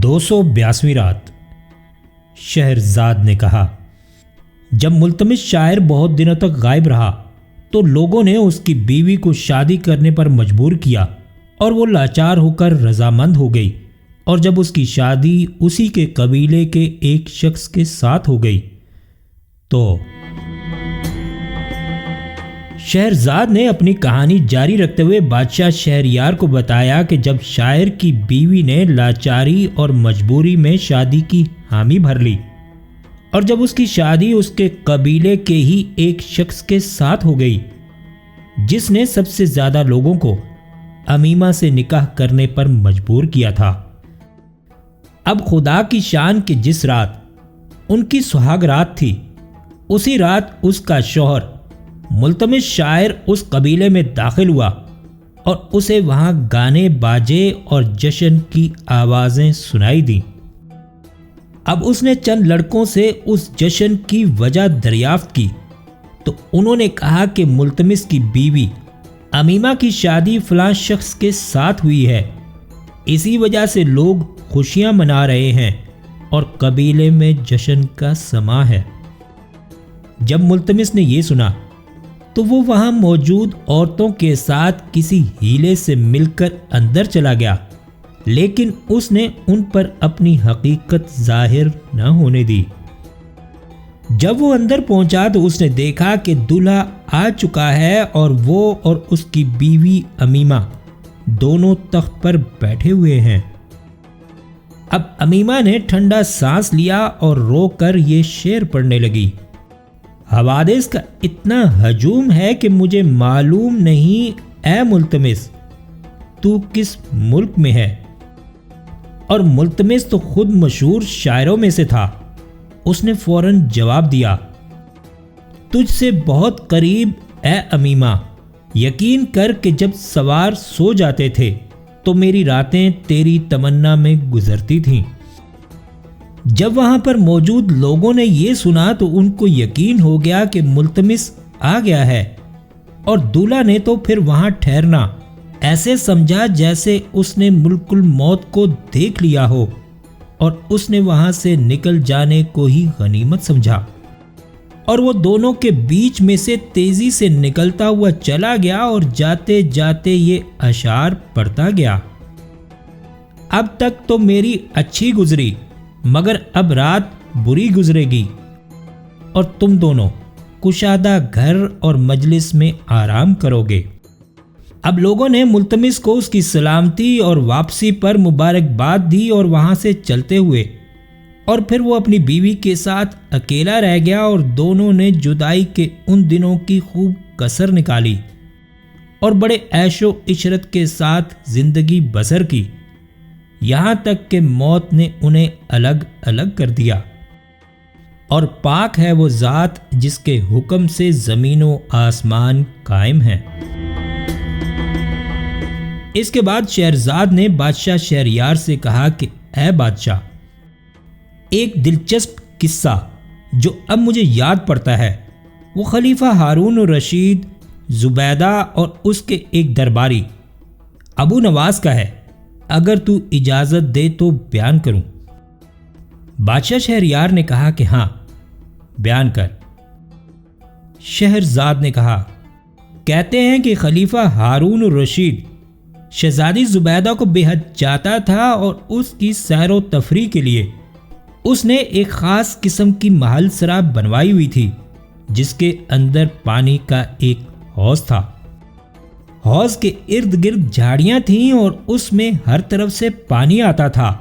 282ویں رات۔ شہرزاد نے کہا، جب ملتمس شاعر بہت دنوں تک غائب رہا تو لوگوں نے اس کی بیوی کو شادی کرنے پر مجبور کیا اور وہ لاچار ہو کر رضامند ہو گئی، اور جب اس کی شادی اسی کے قبیلے کے ایک شخص کے ساتھ ہو گئی تو شہرزاد نے اپنی کہانی جاری رکھتے ہوئے بادشاہ شہریار کو بتایا کہ جب شاعر کی بیوی نے لاچاری اور مجبوری میں شادی کی حامی بھر لی، اور جب اس کی شادی اس کے قبیلے کے ہی ایک شخص کے ساتھ ہو گئی جس نے سب سے زیادہ لوگوں کو امیمہ سے نکاح کرنے پر مجبور کیا تھا، اب خدا کی شان کہ جس رات ان کی سہاگ رات تھی اسی رات اس کا شوہر ملتمس شاعر اس قبیلے میں داخل ہوا اور اسے وہاں گانے باجے اور جشن کی آوازیں سنائی دیں۔ اب اس نے چند لڑکوں سے اس جشن کی وجہ دریافت کی تو انہوں نے کہا کہ ملتمس کی بیوی امیمہ کی شادی فلاں شخص کے ساتھ ہوئی ہے، اسی وجہ سے لوگ خوشیاں منا رہے ہیں اور قبیلے میں جشن کا سماں ہے۔ جب ملتمس نے یہ سنا تو وہ وہاں موجود عورتوں کے ساتھ کسی ہیلے سے مل کر اندر چلا گیا، لیکن اس نے ان پر اپنی حقیقت ظاہر نہ ہونے دی۔ جب وہ اندر پہنچا تو اس نے دیکھا کہ دولہا آ چکا ہے اور وہ اور اس کی بیوی امیمہ دونوں تخت پر بیٹھے ہوئے ہیں۔ اب امیمہ نے ٹھنڈا سانس لیا اور رو کر یہ شعر پڑھنے لگی، حوادث کا اتنا ہجوم ہے کہ مجھے معلوم نہیں اے ملتمس تو کس ملک میں ہے۔ اور ملتمس تو خود مشہور شاعروں میں سے تھا، اس نے فوراً جواب دیا، تجھ سے بہت قریب اے امیمہ، یقین کر کہ جب سوار سو جاتے تھے تو میری راتیں تیری تمنا میں گزرتی تھیں۔ جب وہاں پر موجود لوگوں نے یہ سنا تو ان کو یقین ہو گیا کہ ملتمس آ گیا ہے، اور دولہا نے تو پھر وہاں ٹھہرنا ایسے سمجھا جیسے اس نے ملک الموت کو دیکھ لیا ہو، اور اس نے وہاں سے نکل جانے کو ہی غنیمت سمجھا، اور وہ دونوں کے بیچ میں سے تیزی سے نکلتا ہوا چلا گیا اور جاتے جاتے یہ اشعار پڑھتا گیا، اب تک تو میری اچھی گزری مگر اب رات بری گزرے گی، اور تم دونوں کشادہ گھر اور مجلس میں آرام کرو گے۔ اب لوگوں نے ملتمس کو اس کی سلامتی اور واپسی پر مبارکباد دی اور وہاں سے چلتے ہوئے، اور پھر وہ اپنی بیوی کے ساتھ اکیلا رہ گیا، اور دونوں نے جدائی کے ان دنوں کی خوب کسر نکالی اور بڑے عیش و عشرت کے ساتھ زندگی بسر کی، یہاں تک کہ موت نے انہیں الگ الگ کر دیا۔ اور پاک ہے وہ ذات جس کے حکم سے زمین و آسمان قائم ہیں۔ اس کے بعد شہرزاد نے بادشاہ شہریار سے کہا کہ اے بادشاہ، ایک دلچسپ قصہ جو اب مجھے یاد پڑتا ہے وہ خلیفہ ہارون الرشید، زبیدہ اور اس کے ایک درباری ابو نواس کا ہے، اگر تو اجازت دے تو بیان کروں۔ بادشاہ شہریار نے کہا کہ ہاں بیان کر۔ شہرزاد نے کہا، کہتے ہیں کہ خلیفہ ہارون الرشید شہزادی زبیدہ کو بے حد چاہتا تھا، اور اس کی سیر و تفریح کے لیے اس نے ایک خاص قسم کی محل سرا بنوائی ہوئی تھی جس کے اندر پانی کا ایک حوض تھا۔ حوض کے ارد گرد جھاڑیاں تھیں اور اس میں ہر طرف سے پانی آتا تھا۔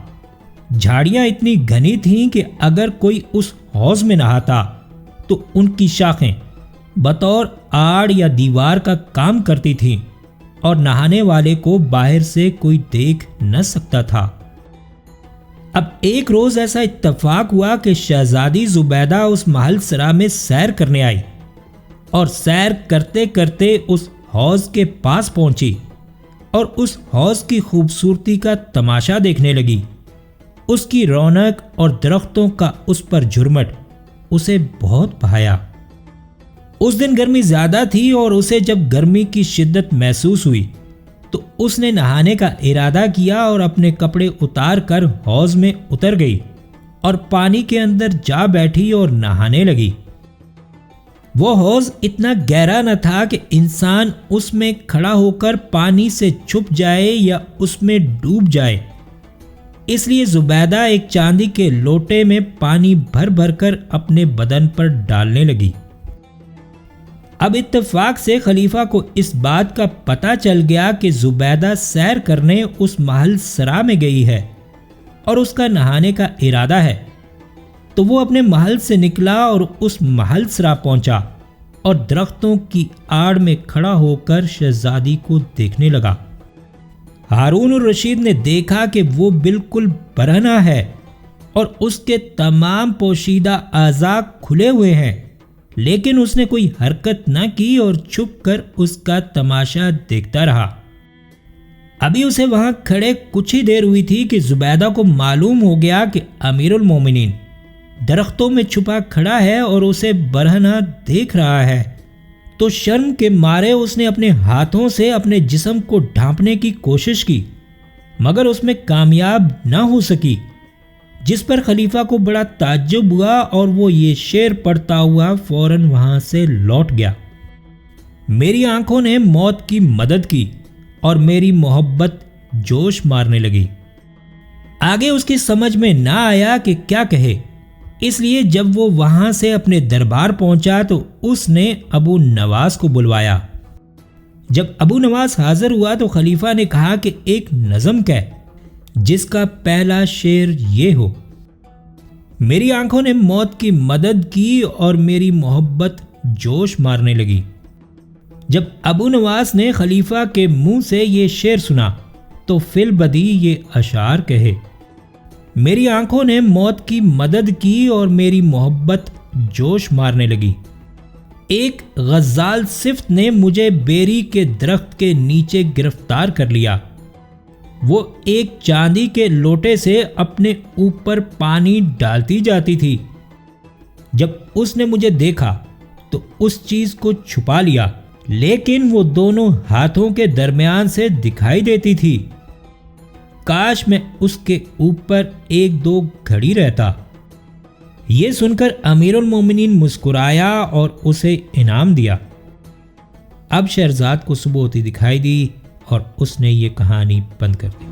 جھاڑیاں اتنی گھنی تھیں کہ اگر کوئی اس حوض میں نہاتا تو ان کی شاخیں بطور آڑ یا دیوار کا کام کرتی تھیں، اور نہانے والے کو باہر سے کوئی دیکھ نہ سکتا تھا۔ اب ایک روز ایسا اتفاق ہوا کہ شہزادی زبیدہ اس محل سرا میں سیر کرنے آئی، اور سیر کرتے کرتے اس حوض کے پاس پہنچی اور اس حوض کی خوبصورتی کا تماشا دیکھنے لگی۔ اس کی رونق اور درختوں کا اس پر جھرمٹ اسے بہت بھایا۔ اس دن گرمی زیادہ تھی اور اسے جب گرمی کی شدت محسوس ہوئی تو اس نے نہانے کا ارادہ کیا اور اپنے کپڑے اتار کر حوض میں اتر گئی اور پانی کے اندر جا بیٹھی اور نہانے لگی۔ وہ حوض اتنا گہرا نہ تھا کہ انسان اس میں کھڑا ہو کر پانی سے چھپ جائے یا اس میں ڈوب جائے، اس لیے زبیدہ ایک چاندی کے لوٹے میں پانی بھر بھر کر اپنے بدن پر ڈالنے لگی۔ اب اتفاق سے خلیفہ کو اس بات کا پتہ چل گیا کہ زبیدہ سیر کرنے اس محل سرا میں گئی ہے اور اس کا نہانے کا ارادہ ہے، تو وہ اپنے محل سے نکلا اور اس محل سرا پہنچا اور درختوں کی آڑ میں کھڑا ہو کر شہزادی کو دیکھنے لگا۔ ہارون الرشید نے دیکھا کہ وہ بالکل برہنہ ہے اور اس کے تمام پوشیدہ اعضاء کھلے ہوئے ہیں، لیکن اس نے کوئی حرکت نہ کی اور چھپ کر اس کا تماشا دیکھتا رہا۔ ابھی اسے وہاں کھڑے کچھ ہی دیر ہوئی تھی کہ زبیدہ کو معلوم ہو گیا کہ امیر المومنین درختوں میں چھپا کھڑا ہے اور اسے برہنہ دیکھ رہا ہے، تو شرم کے مارے اس نے اپنے ہاتھوں سے اپنے جسم کو ڈھانپنے کی کوشش کی، مگر اس میں کامیاب نہ ہو سکی، جس پر خلیفہ کو بڑا تعجب ہوا اور وہ یہ شعر پڑھتا ہوا فوراً وہاں سے لوٹ گیا۔ میری آنکھوں نے موت کی مدد کی اور میری محبت جوش مارنے لگی۔ آگے اس کی سمجھ میں نہ آیا کہ کیا کہے، اس لیے جب وہ وہاں سے اپنے دربار پہنچا تو اس نے ابو نواس کو بلوایا۔ جب ابو نواس حاضر ہوا تو خلیفہ نے کہا کہ ایک نظم کہہ جس کا پہلا شعر یہ ہو: میری آنکھوں نے موت کی مدد کی اور میری محبت جوش مارنے لگی۔ جب ابو نواس نے خلیفہ کے منہ سے یہ شعر سنا تو فی البدی یہ اشعار کہے: میری آنکھوں نے موت کی مدد کی اور میری محبت جوش مارنے لگی۔ ایک غزال صفت نے مجھے بیری کے درخت کے نیچے گرفتار کر لیا۔ وہ ایک چاندی کے لوٹے سے اپنے اوپر پانی ڈالتی جاتی تھی۔ جب اس نے مجھے دیکھا تو اس چیز کو چھپا لیا، لیکن وہ دونوں ہاتھوں کے درمیان سے دکھائی دیتی تھی۔ کاش میں اس کے اوپر ایک دو گھڑی رہتا۔ یہ سن کر امیر المومنین مسکرایا اور اسے انعام دیا۔ اب شہرزاد کو صبح ہوتی دکھائی دی اور اس نے یہ کہانی بند کر دی۔